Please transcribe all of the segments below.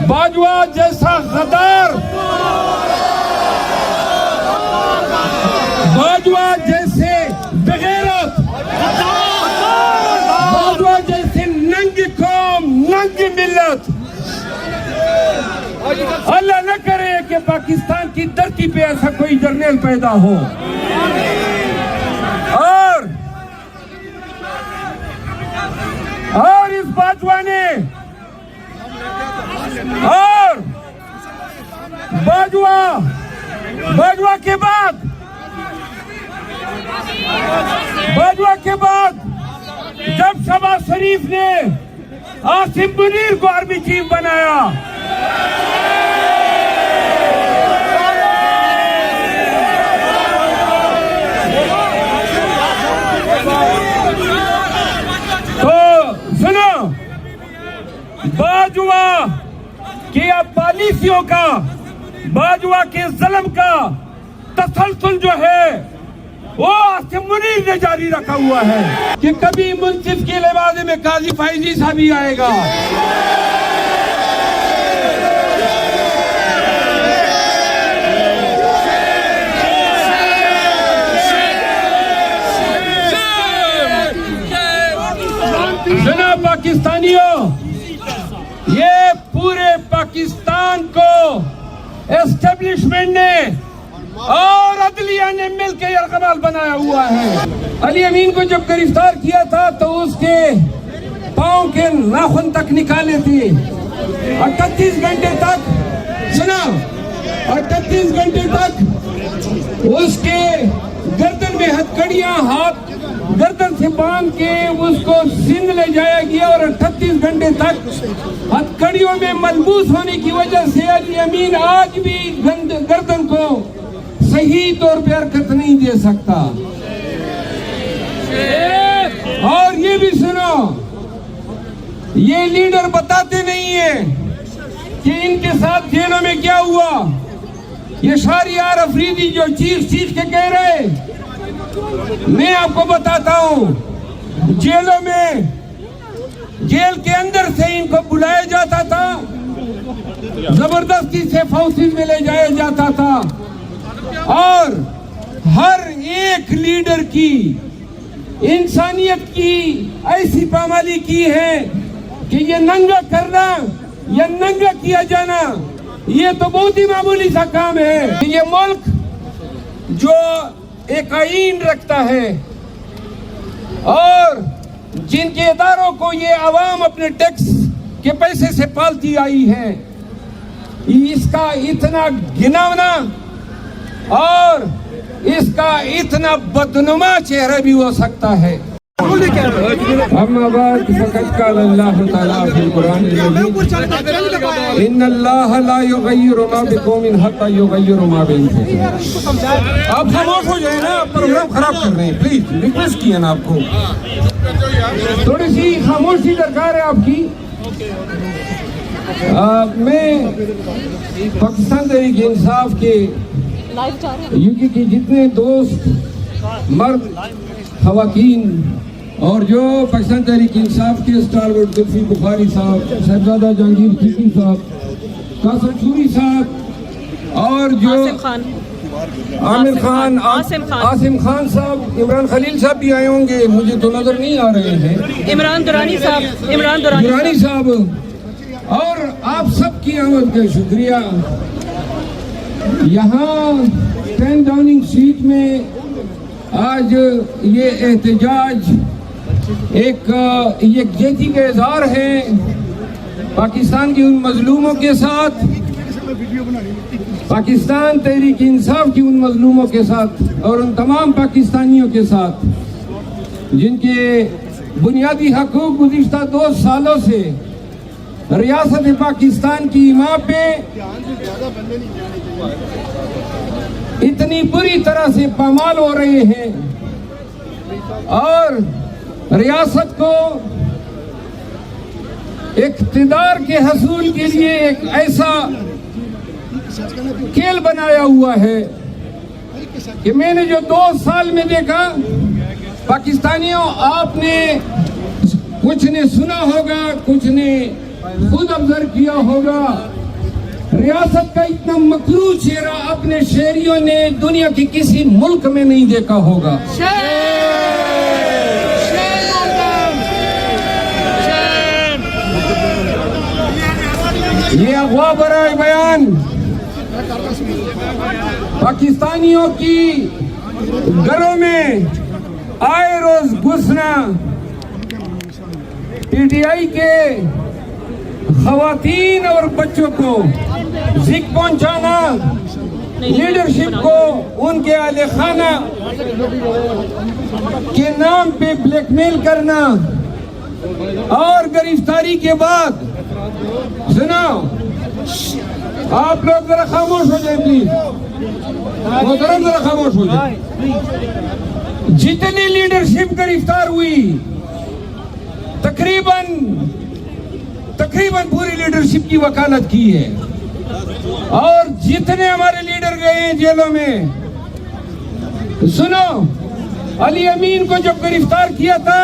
बाजवा जैसा गद्दार, बाजवा जैसे बेगैरत, बाजवा जैसे नंगी कौम, नंगी मिल्लत, अल्लाह न करे कि पाकिस्तान की धरती पे ऐसा कोई जर्नल पैदा हो। और इस बाजवा ने और बाजवा के बाद जब शहबाज शरीफ ने आसिम मुनीर को आर्मी चीफ बनाया, तो सुनो, बाजवा की पॉलिसियों का, बाजवा के ज़ुल्म का तसलसल जो है वो आसिम मुनीर ने जारी रखा हुआ है कि कभी मुंसिफ के लिबासे में काजी फैजी साहब भी आएगा। सुना पाकिस्तानियों, ये पूरे पाकिस्तान को एस्टेब्लिशमेंट ने और अदलिया ने मिलकर यरगमाल बनाया हुआ है। अली अमीन को जब गिरफ्तार किया था तो उसके पांव के नाखून तक निकाले थे। 38 घंटे तक, सुना, 38 घंटे तक उसके गर्दन में हथकड़ियां, हाथ गर्दन से बांध के उसको सिंध ले जाया गया और 38 घंटे तक हथकड़ियों में मलबूस होने की वजह से अली अमीन आज भी गर्दन को सही तौर पे हरकत नहीं दे सकता। और ये भी सुनो, ये लीडर बताते नहीं है कि इनके साथ जेलों में क्या हुआ। ये शाहरियार अफरीदी जो चीख के कह रहे, मैं आपको बताता हूं, जेलों में, जेल के अंदर से इनको बुलाया जाता था, जबरदस्ती से फौजी में ले जाया जाता था और हर एक लीडर की इंसानियत की ऐसी पामाली की है कि ये नंगा करना या नंगा किया जाना ये तो बहुत ही मामूली सा काम है। ये मुल्क जो एक आईन रखता है और जिनके इदारों को ये आवाम अपने टैक्स के पैसे से पालती आई है, इसका इतना घिनौना और इसका इतना बदनुमा चेहरा भी हो सकता है। आप खामोश हो जाए ना, प्रोग्राम खराब कर रहे हैं, प्लीज रिक्वेस्ट किया ना आपको, थोड़ी सी खामोशी दरकार है आपकी। मैं पाकिस्तान तहरीक इंसाफ के यूके के जितने दोस्त, मर्द, खवातीन और जो पाकिस्तान तहरीक इंसाफ के स्टारवर्ड जुल्फी बुखारी साहब, साहिबजादा जहांगीर खिलजी साहब, कासम शूरी साहब और जो आमिर खान, आसिम खान साहब, इमरान खलील साहब भी आए होंगे, मुझे तो नजर नहीं आ रहे हैं, इमरान दुरानी साहब और आप सब की आमद का शुक्रिया। यहाँ 10 डाउनिंग स्ट्रीट में आज ये एहतजाज एक यकजहती का इज़हार है पाकिस्तान की उन मजलूमों के साथ, पाकिस्तान तहरीक इंसाफ की उन मजलूमों के साथ और उन तमाम पाकिस्तानियों के साथ जिनके बुनियादी हकूक गुज़िश्ता 2 सालों से रियासत पाकिस्तान की माँ पे इतनी बुरी तरह से पामाल हो रहे हैं और रियासत को इक़्तिदार के हसूल के लिए एक ऐसा खेल बनाया हुआ है कि मैंने जो 2 साल में देखा, पाकिस्तानियों आपने कुछ ने सुना होगा, कुछ ने खुद ऑब्जर्व किया होगा रियासत का इतना मकरू चेहरा अपने शहरियों ने दुनिया के किसी मुल्क में नहीं देखा होगा। ये अगवा भरा बयान पाकिस्तानियों की घरों में आए रोज घुसना, पीटीआई के खवातीन और बच्चों को जिक पहुंचाना, लीडरशिप को उनके आले खाना के नाम पे ब्लैकमेल करना और गिरफ्तारी के बाद सुनो, आप लोग जरा खामोश हो जाए प्लीज, मोहतरम जरा खामोश हो जाए। जितनी लीडरशिप गिरफ्तार हुई तकरीबन पूरी लीडरशिप की वकालत की है, और जितने हमारे लीडर गए हैं जेलों में, सुनो, अली अमीन को जब गिरफ्तार किया था,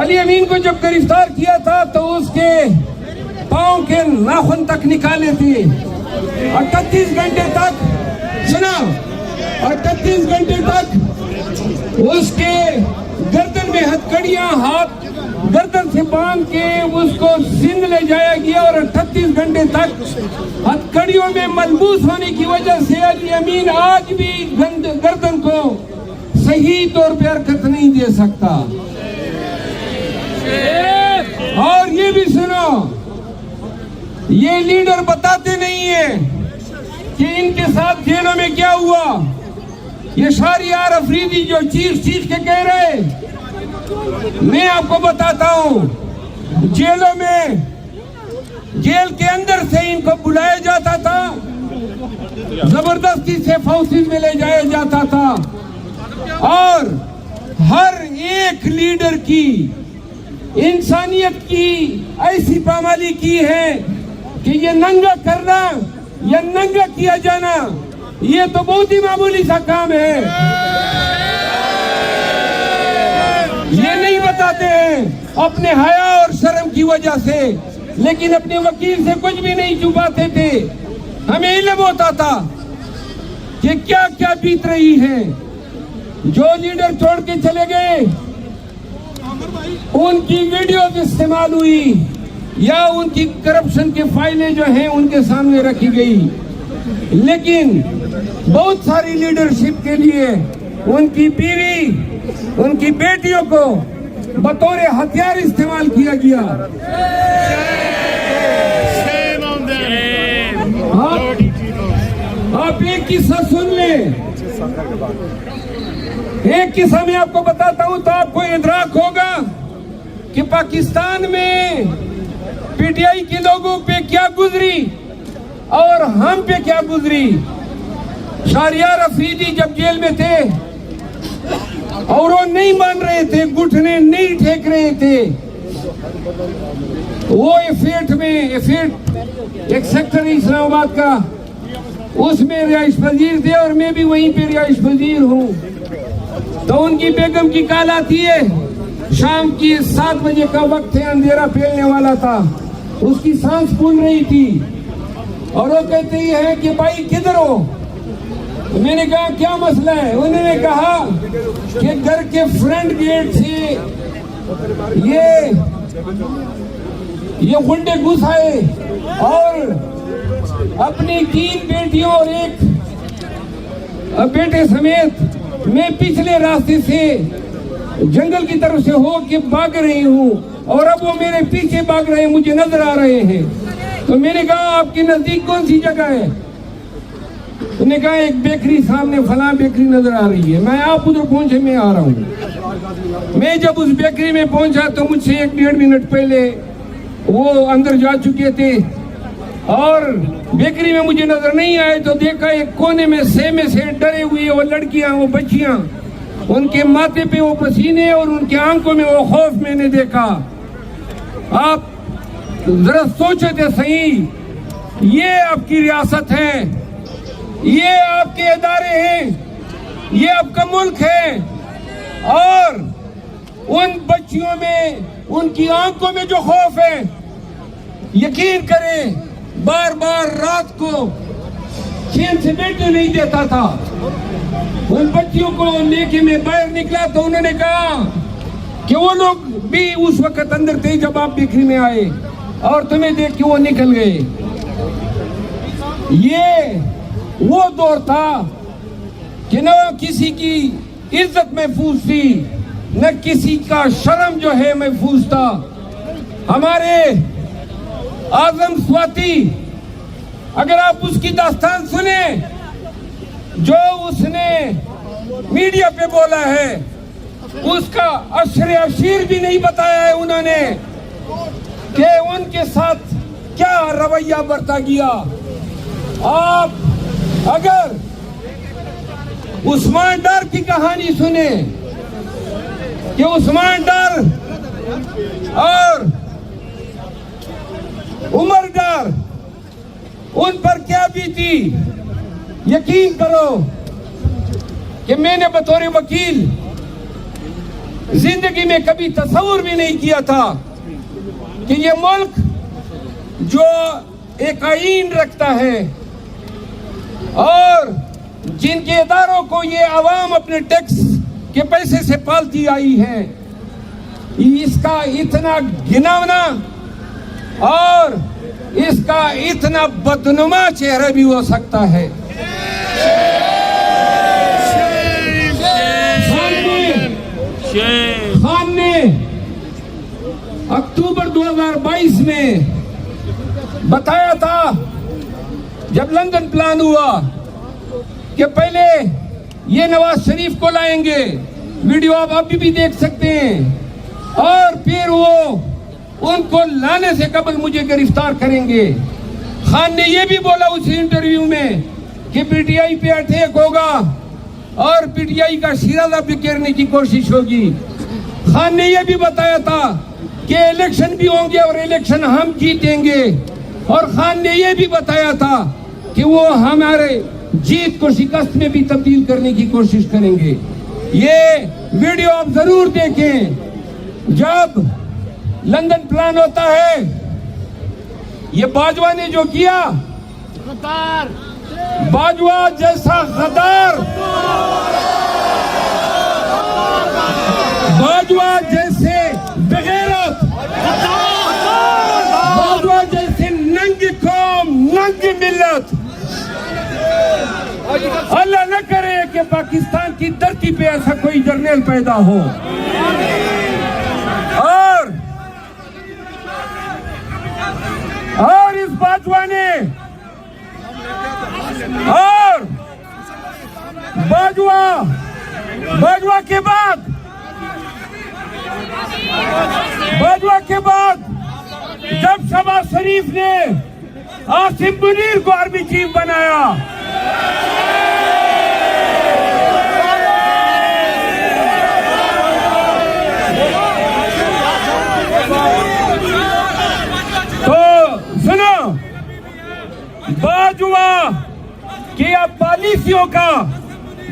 अली अमीन को जब गिरफ्तार किया था तो उसके पांव के नाखून तक निकाले थे, 38 घंटे तक, सुना, 38 घंटे तक उसके गर्दन में हथकड़ियां हाथ गर्दन से बांध के उसको सिंध ले जाया गया, और 38 घंटे तक हथकड़ियों में मलबूस होने की वजह से अली अमीन आज भी गर्दन को सही तौर पर हरकत नहीं दे सकता। और ये भी सुनो, ये लीडर बताते नहीं है कि इनके साथ जेलों में क्या हुआ। ये शहरियार अफरीदी जो चीख के कह रहे, मैं आपको बताता हूं, जेलों में, जेल के अंदर से इनको बुलाया जाता था, जबरदस्ती से फौजी में ले जाया जाता था, और हर एक लीडर की इंसानियत की ऐसी पामाली की है कि ये नंगा करना या नंगा किया जाना, ये तो बहुत ही मामूली सा काम है। ये नहीं बताते हैं अपने हया और शर्म की वजह से, लेकिन अपने वकील से कुछ भी नहीं छुपाते थे। हमें इल्म होता था कि क्या क्या बीत रही है। जो लीडर छोड़ के चले गए, उनकी वीडियोस इस्तेमाल हुई या उनकी करप्शन की फाइलें जो हैं उनके सामने रखी गई, लेकिन बहुत सारी लीडरशिप के लिए उनकी बीवी, उनकी बेटियों को बतौर हथियार इस्तेमाल किया गया। आप एक किस्सा सुन लें, एक किस्सा मैं आपको बताता हूं तो आपको इदराक होगा कि पाकिस्तान में पीटीआई के लोगों पे क्या गुजरी और हम पे क्या गुजरी। शहरियार अफरीदी जब जेल में थे और वो नहीं मान रहे थे, घुटने नहीं टेक रहे थे, वो एफेट में, एफेट एक सेक्टर है इस्लामाबाद का, उसमें रिहाइश पजीर थे और मैं भी वहीं पे रिहाइश पजीर हूँ। तो उनकी बेगम की कॉल आती है, शाम की 7 बजे का वक्त है, अंधेरा फैलने वाला था, उसकी सांस फूल रही थी, और वो कहते हैं कि भाई किधर हो। तो मैंने कहा क्या मसला है। उन्होंने कहा कि घर के फ्रंट गेट से ये गुंडे घुस आए और अपनी 3 बेटियों और एक बेटे समेत मैं पिछले रास्ते से जंगल की तरफ से होके भाग रही हूँ, और अब वो मेरे पीछे भाग रहे हैं, मुझे नजर आ रहे हैं। तो मैंने कहा आपके नजदीक कौन सी जगह है। उन्होंने कहा एक बेकरी सामने, फलां बेकरी नजर आ रही है। मैं आप उधर पहुंचे, मैं आ रहा हूँ। मैं जब उस बेकरी में पहुंचा तो मुझसे 1-1.5 मिनट पहले वो अंदर जा चुके थे, और बेकरी में मुझे नजर नहीं आए तो देखा एक कोने में सेमे से डरे हुए वो लड़कियां, वो बच्चियां, उनके माथे पे वो पसीने और उनके आंखों में वो खौफ मैंने देखा। आप जरा सोचे थे सही, ये आपकी रियासत है, ये आपके इदारे हैं, ये आपका मुल्क है, और उन बच्चियों में, उनकी आंखों में जो खौफ है, यकीन करें, बार बार रात को चैन से बैठने नहीं देता था। उन बच्चियों को लेके मैं बाहर निकला तो उन्होंने कहा कि वो लोग भी उस वक्त अंदर थे जब आप बिक्री में आए और तुम्हें देख के वो निकल गए। ये वो दौर था कि न किसी की इज्जत महफूज थी, न किसी का शर्म जो है महफूज था। हमारे आजम स्वाति, अगर आप उसकी दास्तान सुने जो उसने मीडिया पे बोला है, उसका अशरे अशीर भी नहीं बताया है उन्होंने कि उनके साथ क्या रवैया बरता गया। आप अगर उस्मान डार की कहानी सुने कि उस्मान डार और उमर डार, उन पर क्या बीती, यकीन करो कि मैंने बतौर वकील जिंदगी में कभी तस्वुर भी नहीं किया था कि ये मुल्क जो एक आईन रखता है और जिनके इदारों को ये आवाम अपने टैक्स के पैसे से पालती आई है, इसका इतना घिनौना और इसका इतना बदनुमा चेहरा भी हो सकता है। खान ने अक्टूबर 2022 में बताया था जब लंदन प्लान हुआ कि पहले ये नवाज शरीफ को लाएंगे, वीडियो आप अभी भी देख सकते हैं, और फिर वो उनको लाने से कबल मुझे गिरफ्तार करेंगे। खान ने ये भी बोला उस इंटरव्यू में कि पीटीआई पे अटैक होगा और पीटीआई का शिराजा बिखेरने की कोशिश होगी। खान ने यह भी बताया था कि इलेक्शन भी होंगे और इलेक्शन हम जीतेंगे, और खान ने यह भी बताया था कि वो हमारे जीत को शिकस्त में भी तब्दील करने की कोशिश करेंगे। ये वीडियो आप जरूर देखें। जब लंदन प्लान होता है, ये बाजवा ने जो किया, बाजवा जैसा गद्दार, बाजवा जैसे बेगैरत, बाजवा जैसे नंगी कौम, नंगी मिल्लत, अल्लाह न करे कि पाकिस्तान की धरती पे ऐसा कोई जर्नल पैदा हो। और इस बाजवा ने और बाजवा के बाद जब शहबाज शरीफ ने आसिम मुनीर को आर्मी चीफ बनाया, तो सुनो, बाजवा की पॉलिसियों का,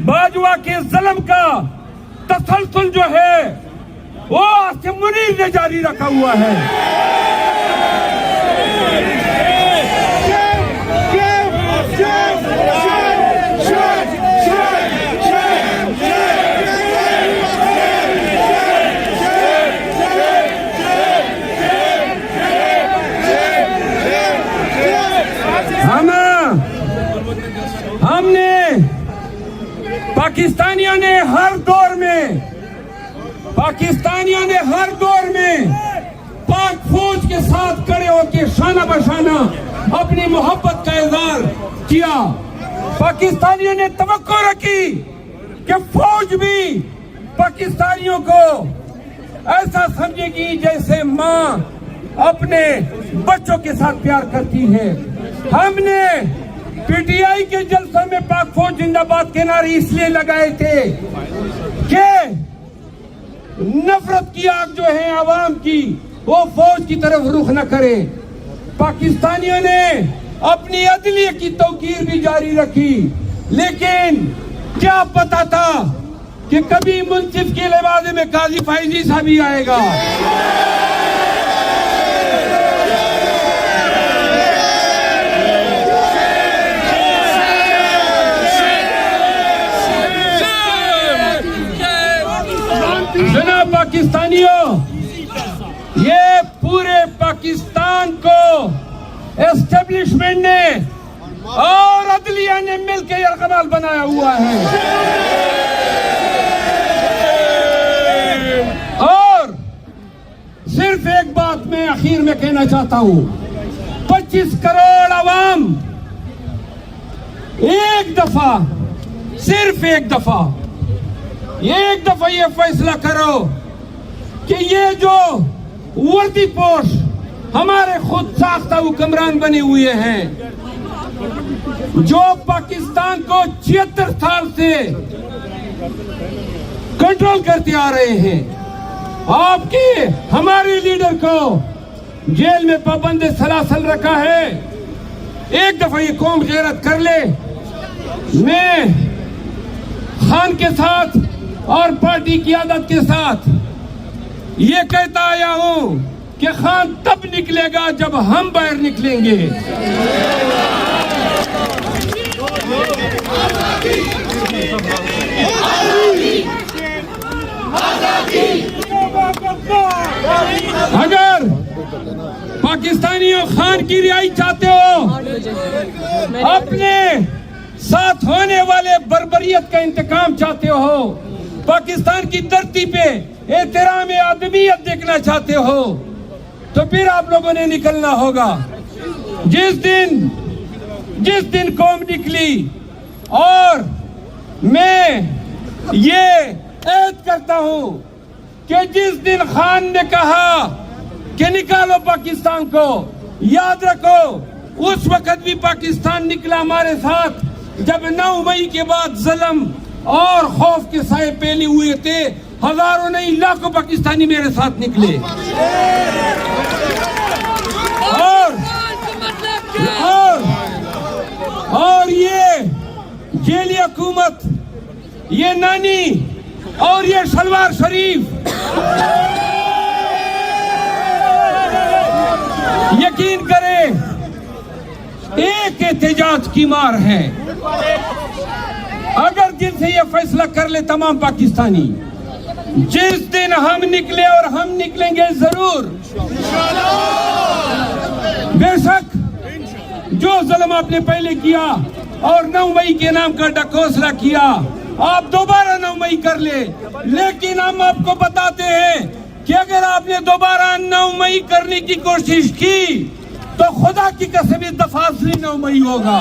बाजवा के जुल्म का तसलसल जो है वो आसिम मुनीर ने जारी रखा हुआ है। हमने पाकिस्तानियों ने हर दौर में पाक फौज के साथ खड़े होकर शाना बशाना अपनी मोहब्बत का इजहार किया। पाकिस्तानियों ने तवक्को रखी कि फौज भी पाकिस्तानियों को ऐसा समझेगी जैसे माँ अपने बच्चों के साथ प्यार करती है। हमने पीटीआई के जलसों में पाक फौज जिंदाबाद के नारे इसलिए लगाए थे कि नफरत की आग जो है आवाम की, वो फौज की तरफ रुख न करे। पाकिस्तानियों ने अपनी अदलिया की तौकीर भी जारी रखी, लेकिन क्या पता था कि कभी मुंसिफ के लिबासे में काजी फैजी साहब भी आएगा। पाकिस्तान को एस्टेब्लिशमेंट ने और अदलिया ने मिलकर यरगमाल बनाया हुआ है। और सिर्फ एक बात मैं आखिर में कहना चाहता हूं, 25 करोड़ अवाम एक दफा, सिर्फ एक दफा ये फैसला करो कि ये जो वर्दी पोस्ट हमारे खुद साख्ता हुक्मरान बने हुए हैं, जो पाकिस्तान को 76 साल से कंट्रोल करते आ रहे हैं, आपके हमारे लीडर को जेल में पाबंद सलासल रखा है। एक दफा ये कौम गैरत कर ले। मैं खान के साथ और पार्टी की आदत के साथ ये कहता आया हूं कि खान तब निकलेगा जब हम बाहर निकलेंगे। अगर पाकिस्तानियों खान की रिहाई चाहते हो, अपने साथ होने वाले बर्बरियत का इंतकाम चाहते हो, पाकिस्तान की धरती पे एहतराम आदमियत देखना चाहते हो, तो फिर आप लोगों ने निकलना होगा। जिस दिन कौम निकली, और मैं ये ऐद करता हूं कि जिस दिन खान ने कहा कि निकालो पाकिस्तान को, याद रखो उस वक्त भी पाकिस्तान निकला हमारे साथ, जब 9 मई के बाद जुल्म और खौफ के साए फैले हुए थे। हजारों नहीं लाखों पाकिस्तानी मेरे साथ निकले। और ये जेली हुकूमत, ये नानी और ये शलवार शरीफ, यकीन करें एक एहतजाज की मार है। अगर दिल से ये फैसला कर ले तमाम पाकिस्तानी, जिस दिन हम निकले, और हम निकलेंगे जरूर, बेशक जो जुल्म आपने पहले किया और 9 मई के नाम का ढकोसला किया, आप दोबारा 9 मई कर ले। लेकिन हम आपको बताते हैं कि अगर आपने दोबारा 9 मई करने की कोशिश की तो खुदा की कसम इस दफा असली 9 मई होगा।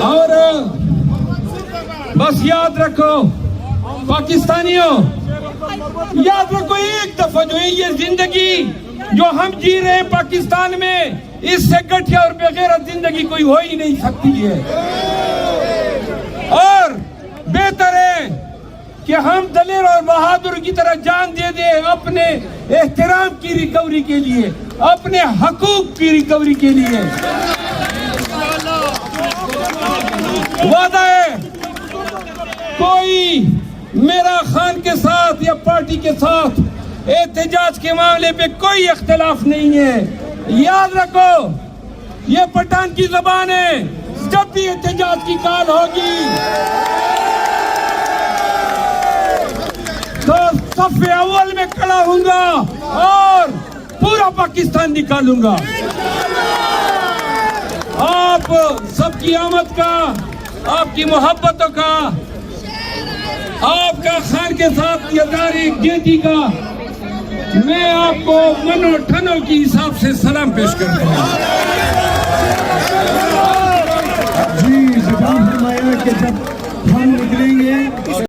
और बस याद रखो पाकिस्तानियों, याद रखो एक दफा जो है ये जिंदगी जो हम जी रहे हैं पाकिस्तान में, इससे घटिया और बेगैरत जिंदगी कोई हो ही नहीं सकती है। और बेहतर है कि हम दलेर और बहादुर की तरह जान दे दें अपने एहतराम की रिकवरी के लिए, अपने हकूक की रिकवरी के लिए। वादा है, कोई मेरा खान के साथ या पार्टी के साथ एहतजाज के मामले पे कोई इख्तिलाफ नहीं है। याद रखो ये पठान की जबान है, जब भी एहतजाज की कॉल होगी तो सफ़े अव्वल में खड़ा हूंगा और पूरा पाकिस्तान निकालूंगा। आप सबकी आमद का, आपकी मोहब्बतों का, आपका खान के साथ यदारी गेटी का मैं आपको मनो ठनो के हिसाब से सलाम पेश करता हूँ।